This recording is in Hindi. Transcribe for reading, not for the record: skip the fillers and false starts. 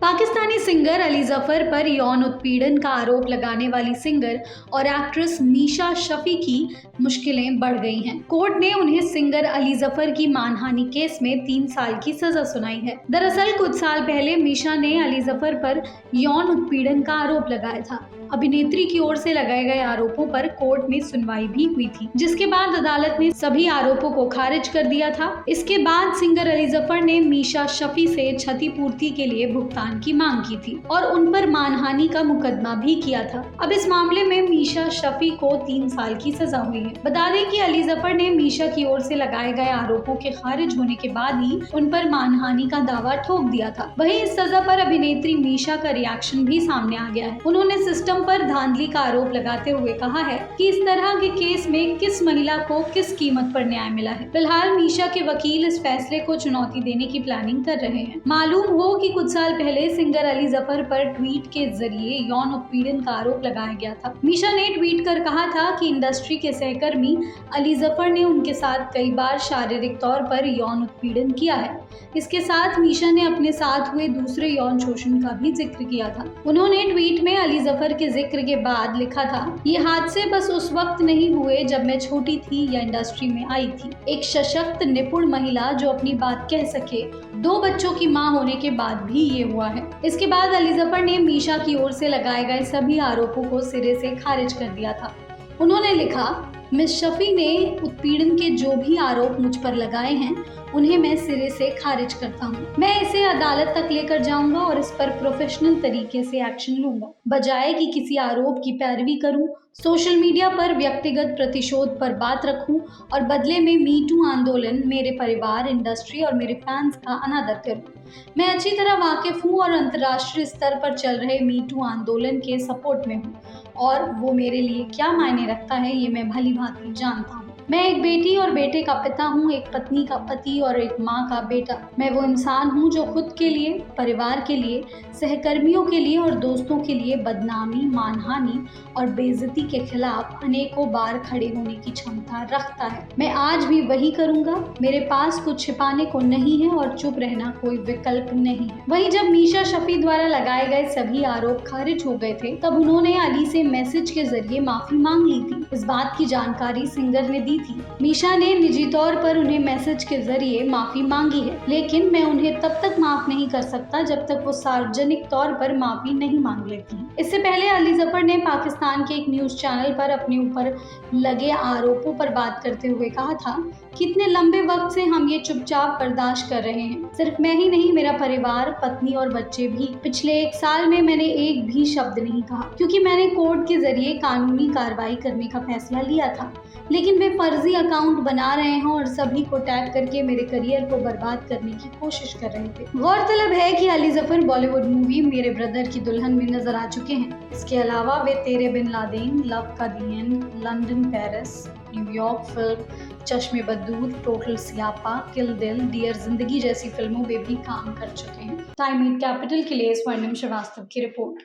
पाकिस्तानी सिंगर अली जफर पर यौन उत्पीड़न का आरोप लगाने वाली सिंगर और एक्ट्रेस मीशा शफी की मुश्किलें बढ़ गई हैं। कोर्ट ने उन्हें सिंगर अली जफर की मानहानि केस में 3 साल की सजा सुनाई है। दरअसल कुछ साल पहले मीशा ने अली जफर पर यौन उत्पीड़न का आरोप लगाया था। अभिनेत्री की ओर से लगाए गए आरोपों पर कोर्ट में सुनवाई भी हुई थी, जिसके बाद अदालत ने सभी आरोपों को खारिज कर दिया था। इसके बाद सिंगर अली जफर ने मीशा शफी से क्षतिपूर्ति के लिए भुगतान की मांग की थी और उन पर मानहानि का मुकदमा भी किया था। अब इस मामले में मीशा शफी को 3 साल की सजा हुई है। बता दें कि अली जफर ने मीशा की ओर से लगाए गए आरोपों के खारिज होने के बाद ही उन पर मानहानि का दावा ठोक दिया था। वहीं इस सजा पर अभिनेत्री मीशा का रिएक्शन भी सामने आ गया है। उन्होंने सिस्टम पर धांधली का आरोप लगाते हुए कहा है कि इस तरह के केस में किस महिला को किस कीमत पर न्याय मिला है। फिलहाल मीशा के वकील इस फैसले को चुनौती देने की प्लानिंग कर रहे हैं। मालूम हो कि कुछ साल पहले सिंगर अली जफर पर ट्वीट के जरिए यौन उत्पीड़न का आरोप लगाया गया था। मीशा ने ट्वीट कर कहा था कि इंडस्ट्री के सहकर्मी अली जफर ने उनके साथ कई बार शारीरिक तौर पर यौन उत्पीड़न किया है। इसके साथ मीशा ने अपने साथ हुए दूसरे यौन शोषण का भी जिक्र किया था। उन्होंने ट्वीट में अली जफर के जिक्र के बाद लिखा था, ये हादसे बस उस वक्त नहीं हुए जब मैं छोटी थी या इंडस्ट्री में आई थी। एक सशक्त निपुण महिला जो अपनी बात कह सके, 2 बच्चों की मां होने के बाद भी ये हुआ है। इसके बाद अली जफर ने मीशा की ओर से लगाए गए सभी आरोपों को सिरे से खारिज कर दिया था। उन्होंने लिखा, मिस शफी ने उत्पीड़न के जो भी आरोप मुझ पर लगाए हैं उन्हें मैं सिरे से खारिज करता हूँ। मैं इसे अदालत तक लेकर जाऊंगा और इस पर प्रोफेशनल तरीके से एक्शन लूंगा, बजाय कि किसी आरोप की पैरवी करूं, सोशल मीडिया पर व्यक्तिगत प्रतिशोध पर बात रखूं और बदले में मी टू आंदोलन, मेरे परिवार, इंडस्ट्री और मेरे फैंस का अनादर करूं। मैं अच्छी तरह वाकिफ हूं और अंतर्राष्ट्रीय स्तर पर चल रहे मी टू आंदोलन के सपोर्ट में हूं और वो मेरे लिए क्या मायने रखता है ये मैं भली भांति जानता हूँ। मैं एक बेटी और बेटे का पिता हूँ, एक पत्नी का पति और एक माँ का बेटा। मैं वो इंसान हूँ जो खुद के लिए, परिवार के लिए, सहकर्मियों के लिए और दोस्तों के लिए बदनामी, मानहानि और बेइज्जती के खिलाफ अनेकों बार खड़े होने की क्षमता रखता है। मैं आज भी वही करूँगा। मेरे पास कुछ छिपाने को नहीं है और चुप रहना कोई विकल्प नहीं है। वहीं जब मीशा शफी द्वारा लगाए गए सभी आरोप खारिज हो गए थे, तब उन्होंने अली से मैसेज के जरिए माफी मांग ली थी। इस बात की जानकारी सिंगर ने दी थी। मीशा ने निजी तौर पर उन्हें मैसेज के जरिए माफी मांगी है, लेकिन मैं उन्हें तब तक माफ नहीं कर सकता जब तक वो सार्वजनिक तौर पर माफी नहीं मांग लेती। इससे पहले अली जफर ने पाकिस्तान के एक न्यूज चैनल पर अपने ऊपर लगे आरोपों पर बात करते हुए कहा था, कितने लंबे वक्त से हम ये चुपचाप बर्दाश्त कर रहे हैं। सिर्फ मैं ही नहीं, मेरा परिवार, पत्नी और बच्चे भी। पिछले 1 साल में मैंने एक भी शब्द नहीं कहा, क्योंकि मैंने कोर्ट के जरिए कानूनी कार्रवाई करने का फैसला लिया था। लेकिन वे फर्जी अकाउंट बना रहे हैं और सभी को टैग करके मेरे करियर को बर्बाद करने की कोशिश कर रहे थे। गौरतलब है कि अली जफर बॉलीवुड मूवी मेरे ब्रदर की दुल्हन में नजर आ चुके हैं। इसके अलावा वे तेरे बिन लादेन, लव का the end, London Paris, New York film, Chashme Buddoor, total सियापा, किल दिल, डियर जिंदगी जैसी फिल्मों में भी काम कर चुके हैं। टाइम 8 कैपिटल के लिए स्वर्णिम श्रीवास्तव की रिपोर्ट।